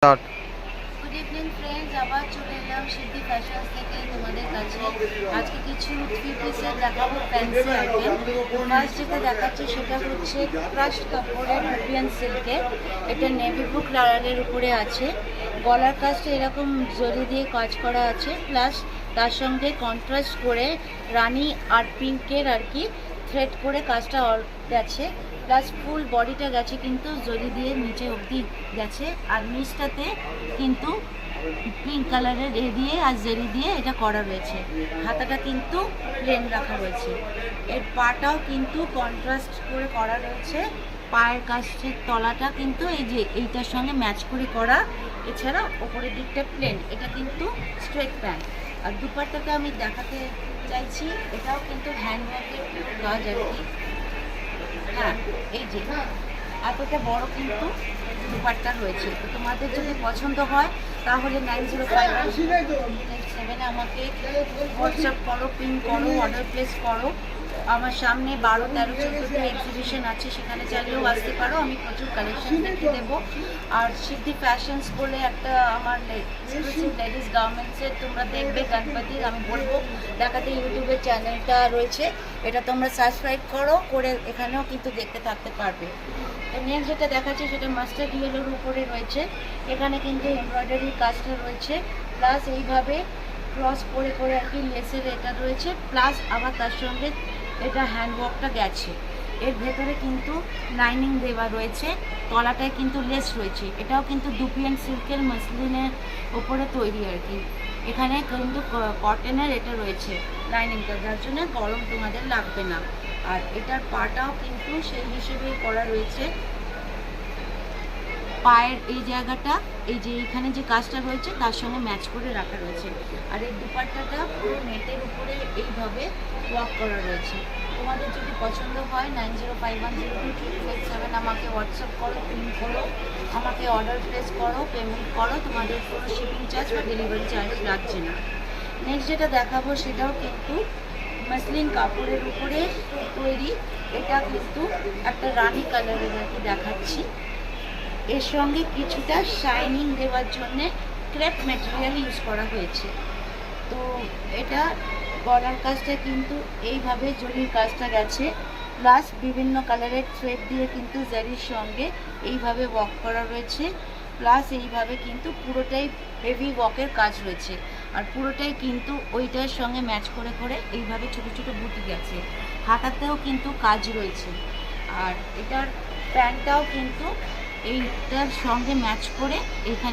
Start. Good evening friends, আবার চলে এলাম সিদ্ধি ফ্যাশন থেকে তোমাদের কাছে। আজকে কিছু থ্রি পিসের দেখাবো ফ্যান্সি আইটেম। ফার্স্ট যেটা দেখাচ্ছি সেটা হচ্ছে ক্রাশড কাপড়ের রুবিয়ান সিল্কে। এটা নেভি ব্লু কালারের উপরে আছে। গলার কাজটা এরকম জরি দিয়ে কাজ করা আছে, প্লাস তার সঙ্গে কন্ট্রাস্ট করে রানি আর পিঙ্কের আর কি থ্রেড করে কাজটা গেছে, প্লাস ফুল বডিটা গেছে কিন্তু জরি দিয়ে নিচে অবধি গেছে, আর নিচটাতে কিন্তু পিঙ্ক কালারের দিয়ে আর জেরি দিয়ে এটা করা রয়েছে। হাতাটা কিন্তু প্লেন রাখা রয়েছে। এর পাটাও কিন্তু কন্ট্রাস্ট করে করা রয়েছে। পায়ের কাছের তলাটা কিন্তু এই যে এইটার সঙ্গে ম্যাচ করে করা, এছাড়া ওপরের দিকটা প্লেন। এটা কিন্তু স্ট্রেট প্যান্ট। আর দুপাট্টাটা আমি দেখাতে চাইছি, এটাও কিন্তু হ্যান্ডওয়ার্কের কাজ আর কি। হ্যাঁ, এই যে এতটা বড় কিন্তু দুপাট্টা রয়েছে। তো তোমাদের যদি পছন্দ হয় তাহলে 905187 আমাকে হোয়াটসঅ্যাপ করো, পিন করো, অর্ডার প্লেস করো। আমার সামনে 12, 13, 14 এক্সিবিশন আছে, সেখানে চাইলেও আসতে পারো। আমি প্রচুর কালেকশন দেখিয়ে দেবো। আর সিদ্ধি ফ্যাশনস বলে একটা আমার এক্সক্লুসিভ লেডিস গার্মেন্টসের তোমরা দেখবে গণপতির, আমি বলবো দেখাতে। ইউটিউবের চ্যানেলটা রয়েছে, এটা তোমরা সাবস্ক্রাইব করো, করে এখানেও কিন্তু দেখতে থাকতে পারবে। নেক্সট যেটা দেখাচ্ছি সেটা মাস্টার্ড ইয়েলোর উপরে রয়েছে। এখানে কিন্তু এমব্রয়ডারির কাজটা রয়েছে, প্লাস এইভাবে ক্রস করে করে আর কি লেসের এটা রয়েছে, প্লাস আবার তার সঙ্গে এটা হ্যান্ডওয়ার্কটা গেছে। এর ভেতরে কিন্তু লাইনিং দেওয়া রয়েছে, তলাটায় কিন্তু লেস রয়েছে। এটাও কিন্তু দুপিয়ান সিল্কের মাসলিনের ওপরে তৈরি আর কি। এখানে কিন্তু কটনের এটা রয়েছে লাইনিংটা, যার জন্য গরম তোমাদের লাগবে না। আর এটার পাটাও কিন্তু সেই হিসেবেই করা রয়েছে। পায়ের এই জায়গাটা, এই যে এখানে যে কাজটা রয়েছে তার সঙ্গে ম্যাচ করে রাখা রয়েছে। আর এই দুপাট্টাটা পুরো নেটের উপরে এইভাবে ওয়ার্ক করা রয়েছে। তোমাদের যদি পছন্দ হয় 9051022287 আমাকে হোয়াটসঅ্যাপ করো, পিন করো, আমাকে অর্ডার প্লেস করো, পেমেন্ট করো। তোমাদের কোনো শিপিং চার্জ বা ডেলিভারি চার্জ লাগছে না। নেক্সট যেটা দেখাবো সেটাও কিন্তু মাসলিন কাপড়ের উপরে তৈরি। এটা কিন্তু একটা রানি কালারের আর কি দেখাচ্ছি। এর সঙ্গে কিছুটা শাইনিং দেওয়ার জন্যে ক্রেপ ম্যাটেরিয়াল ইউজ করা হয়েছে। তো এটা গলার কাজটা কিন্তু এইভাবে জরির কাজটা গেছে, প্লাস বিভিন্ন কালারের থ্রেড দিয়ে কিন্তু জারির সঙ্গে এইভাবে ওয়ার্ক করা রয়েছে, প্লাস এইভাবে কিন্তু পুরোটাই হেভি ওয়ার্কের কাজ রয়েছে। আর পুরোটাই কিন্তু ওইটার সঙ্গে ম্যাচ করে করে এইভাবে ছোটো ছোটো বুটি গেছে। হাতাতেও কিন্তু কাজ রয়েছে। আর এটার প্যান্টটাও কিন্তু এইটার সঙ্গে ম্যাচ করে এখানে